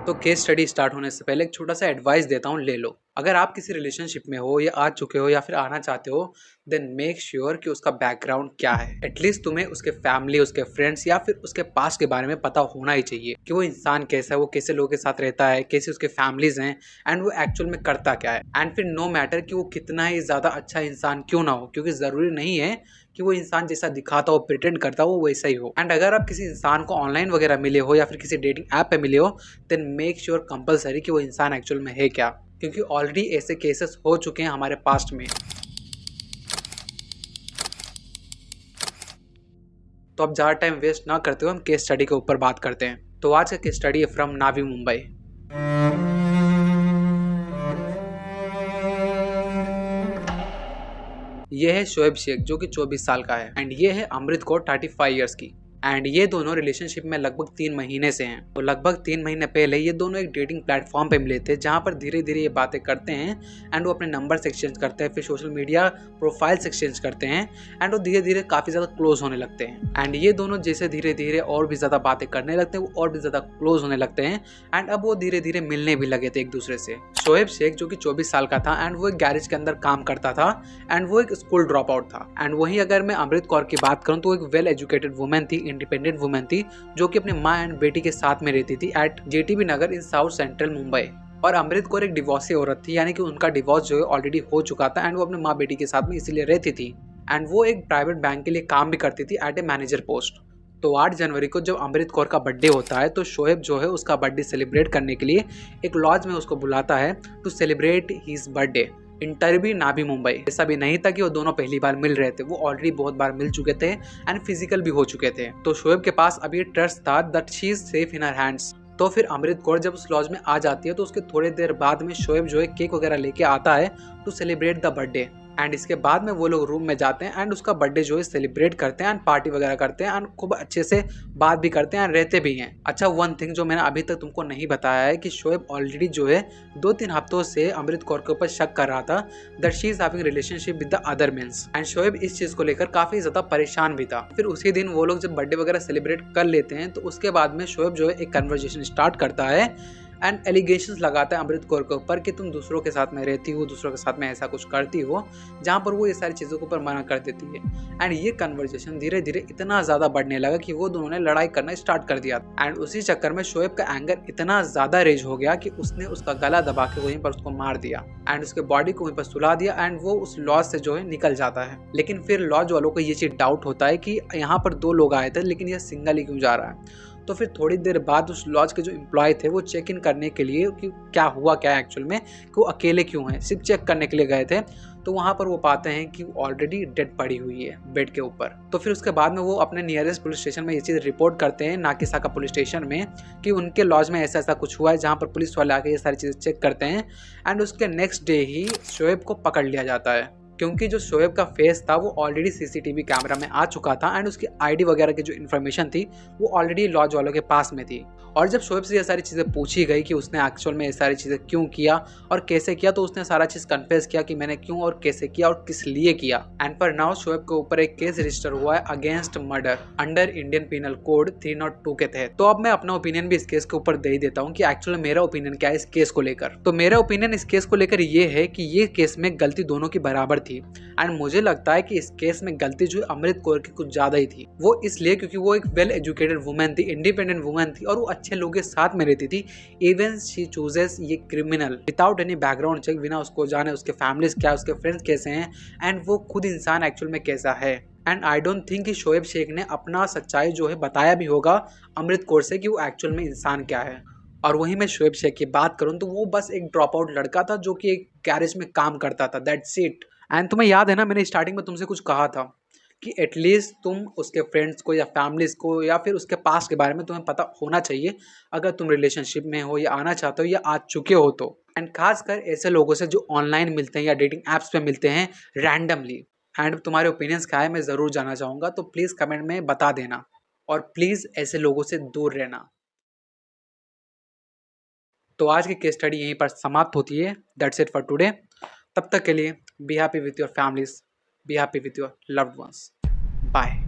तो case study start होने से पहले एक छोटा सा एडवाइस देता हूँ, ले लो। अगर आप किसी रिलेशनशिप में हो या आ चुके हो या फिर आना चाहते हो, देन मेक श्योर कि उसका बैकग्राउंड क्या है। एटलीस्ट तुम्हें उसके फैमिली, उसके फ्रेंड्स या फिर उसके पास्ट के बारे में पता होना ही चाहिए कि वो इंसान कैसा है, वो कैसे लोगों के साथ रहता है, कैसे उसके फैमिलीज हैं एंड वो एक्चुअल में करता क्या है। एंड फिर नो मैटर कि वो कितना ही ज्यादा अच्छा इंसान क्यों ना हो, क्योंकि जरूरी नहीं है कि वो इंसान जैसा दिखाता हो, प्रिटेंड करता हो, वो वैसा ही हो। एंड अगर आप किसी इंसान को ऑनलाइन वगैरह मिले हो या फिर किसी डेटिंग ऐप पे मिले हो, देन मेक श्योर कंपलसरी कि वो इंसान एक्चुअल में है क्या, क्योंकि ऑलरेडी ऐसे केसेस हो चुके हैं हमारे पास्ट में। तो अब ज़्यादा टाइम वेस्ट ना करते हुए हम केस स्टडी के ऊपर बात करते हैं। तो आज का केस स्टडी है फ्रॉम नावी मुंबई। ये है शोएब शेख जो कि 24 साल का है एंड ये है अमृत कौर 35 ईयर्स की। एंड ये दोनों रिलेशनशिप में लगभग 3 महीने से हैं। तो लगभग 3 महीने पहले ये दोनों एक डेटिंग प्लेटफॉर्म पे मिले थे, जहाँ पर धीरे धीरे ये बातें करते हैं एंड वो अपने नंबर एक्सचेंज करते हैं, फिर सोशल मीडिया प्रोफाइल्स एक्सचेंज करते हैं एंड वो धीरे धीरे काफ़ी ज़्यादा क्लोज होने लगते हैं। एंड ये दोनों जैसे धीरे धीरे और भी ज़्यादा बातें करने लगते हैं, वो और भी ज़्यादा क्लोज होने लगते हैं एंड अब वो धीरे धीरे मिलने भी लगे थे एक दूसरे से। शोएब शेख जो कि 24 साल का था एंड वो एक गैरेज के अंदर काम करता था एंड वो एक स्कूल ड्रॉप आउट था। एंड वहीं अगर मैं अमृत कौर की बात करूं तो वो एक वेल एजुकेटेड वुमेन थी, इंडिपेंडेंट वुमेन थी, जो कि अपने माँ एंड बेटी के साथ में रहती थी एट जेटीबी नगर इन साउथ सेंट्रल मुंबई। और अमृत कौर एक डिवोर्सी औरत थी, यानी कि उनका डिवोर्स जो है ऑलरेडी हो चुका था एंड वो अपने माँ बेटी के साथ में इसीलिए रहती थी। एंड वो एक प्राइवेट बैंक के लिए काम भी करती थी एट ए मैनेजर पोस्ट। तो 8 जनवरी को जब अमृत कौर का बर्थडे होता है तो शोएब जो है उसका बर्थडे सेलिब्रेट करने के लिए एक लॉज में उसको बुलाता है to celebrate his birthday in टर्बी नावी मुंबई। ऐसा भी नहीं था कि वो दोनों पहली बार मिल रहे थे, वो ऑलरेडी बहुत बार मिल चुके थे एंड फिजिकल भी हो चुके थे। तो शोएब के पास अभी ये ट्रस्ट था that she is safe in her hands. तो फिर अमृत कौर जब उस लॉज में आ जाती है तो उसके थोड़ी देर बाद में शोएब जो है केक वगैरह लेके आता है to celebrate the birthday. And इसके बाद में वो लोग रूम में जाते हैं एंड उसका बर्थडे जो है सेलिब्रेट करते हैं एंड पार्टी वगैरह करते हैं एंड खूब अच्छे से बात भी करते हैं एंड रहते भी हैं। अच्छा, वन थिंग जो मैंने अभी तक तुमको नहीं बताया है कि शोएब ऑलरेडी जो है 2-3 हफ्तों से अमृत कौर के ऊपर शक कर रहा था that she is having relationship with the other mens and Shoaib इस चीज को लेकर काफी ज्यादा परेशान भी था। फिर उसी दिन वो लोग जब बर्थडे वगैरह सेलिब्रेट कर लेते हैं तो उसके बाद में शोएब जो है एक कन्वर्सेशन स्टार्ट करता है एंड एलिगेशंस लगाता है अमृत कौर के ऊपर कि तुम दूसरों के साथ में रहती हो, दूसरों के साथ में ऐसा कुछ करती हो, जहाँ पर वो ये सारी चीज़ों के ऊपर मना कर देती है। एंड ये कन्वर्सेशन धीरे धीरे इतना ज़्यादा बढ़ने लगा कि वो दोनों ने लड़ाई करना स्टार्ट कर दिया एंड उसी चक्कर में शोएब का एंगर इतना ज़्यादा रेज हो गया कि उसने उसका गला दबा के वहीं पर उसको मार दिया एंड उसके बॉडी को वहीं पर सुला दिया एंड वो उस लॉज से जो है निकल जाता है। लेकिन फिर लॉज वालों को ये चीज़ डाउट होता है कि यहाँ पर 2 लोग आए थे लेकिन ये सिंगल ही क्यों जा रहा है। तो फिर थोड़ी देर बाद उस लॉज के जो एम्प्लॉय थे वो चेक इन करने के लिए कि क्या हुआ क्या एक्चुअल में, कि वो अकेले क्यों हैं, सिर्फ चेक करने के लिए गए थे। तो वहाँ पर वो पाते हैं कि वो ऑलरेडी डेड पड़ी हुई है बेड के ऊपर। तो फिर उसके बाद में वो अपने नियरेस्ट पुलिस स्टेशन में ये चीज़ रिपोर्ट करते हैं, नाकिसाका पुलिस स्टेशन में, कि उनके लॉज में ऐसा ऐसा कुछ हुआ है, जहाँ पर पुलिस वाले आके ये सारी चीज़ें चेक करते हैं। एंड उसके नेक्स्ट डे ही शोएब को पकड़ लिया जाता है, क्योंकि जो शोएब का फेस था वो ऑलरेडी सीसीटीवी कैमरा में आ चुका था एंड उसकी आईडी वगैरह की जो इन्फॉर्मेशन थी वो ऑलरेडी लॉज वालों के पास में थी। और जब शोएब से ये सारी चीज़ें पूछी गई कि उसने एक्चुअल में ये सारी चीज़ें क्यों किया और कैसे किया, तो उसने सारा चीज़ कन्फेस किया कि मैंने क्यों और कैसे किया और किस लिए किया। एंड पर नाउ शोएब के ऊपर एक केस रजिस्टर हुआ है against murder under Indian penal code 302 के तहत। तो अब मैं अपना ओपिनियन भी इस केस के ऊपर दे ही देता हूँ कि एक्चुअली मेरा ओपिनियन क्या है इस केस को लेकर। तो मेरा ओपिनियन इस केस को लेकर ये है कि ये केस में गलती दोनों की बराबर थी एंड मुझे लगता है कि इस केस में गलती जो अमृत कौर की कुछ ज्यादा ही थी। वो इसलिए क्योंकि वो एक वेल एजुकेटेड वुमेन थी, इंडिपेंडेंट वुमेन थी और वो अच्छे लोगों के साथ में रहती थी। इवन शी चूजेस ये criminal without any background check, बिना उसको जाने उसके फैमिलीज क्या, उसके फ्रेंड्स कैसे हैं एंड वो खुद इंसान एक्चुअल में कैसा है। एंड आई डोंट थिंक कि शोएब शेख ने अपना सच्चाई जो है बताया भी होगा अमृत कौर से कि वो एक्चुअल में इंसान क्या है। और वहीं मैं शोएब शेख की बात करूं तो वो बस एक ड्रॉप आउट लड़का था जो कि एक गैरेज में काम करता था, दैट्स इट। एंड तुम्हें याद है ना, मैंने स्टार्टिंग में तुमसे कुछ कहा था कि एटलीस्ट तुम उसके फ्रेंड्स को या फैमिलीज को या फिर उसके पास्ट के बारे में तुम्हें पता होना चाहिए अगर तुम रिलेशनशिप में हो या आना चाहते हो या आ चुके हो तो। एंड खासकर ऐसे लोगों से जो ऑनलाइन मिलते हैं या डेटिंग एप्स पे मिलते हैं रैंडमली। एंड तुम्हारे ओपिनियंस क्या है मैं ज़रूर जानना चाहूँगा, तो प्लीज़ कमेंट में बता देना और प्लीज़ ऐसे लोगों से दूर रहना। तो आज की केस स्टडी यहीं पर समाप्त होती है। That's it for today. तब तक के लिए be happy with your families, be happy with your loved ones. Bye.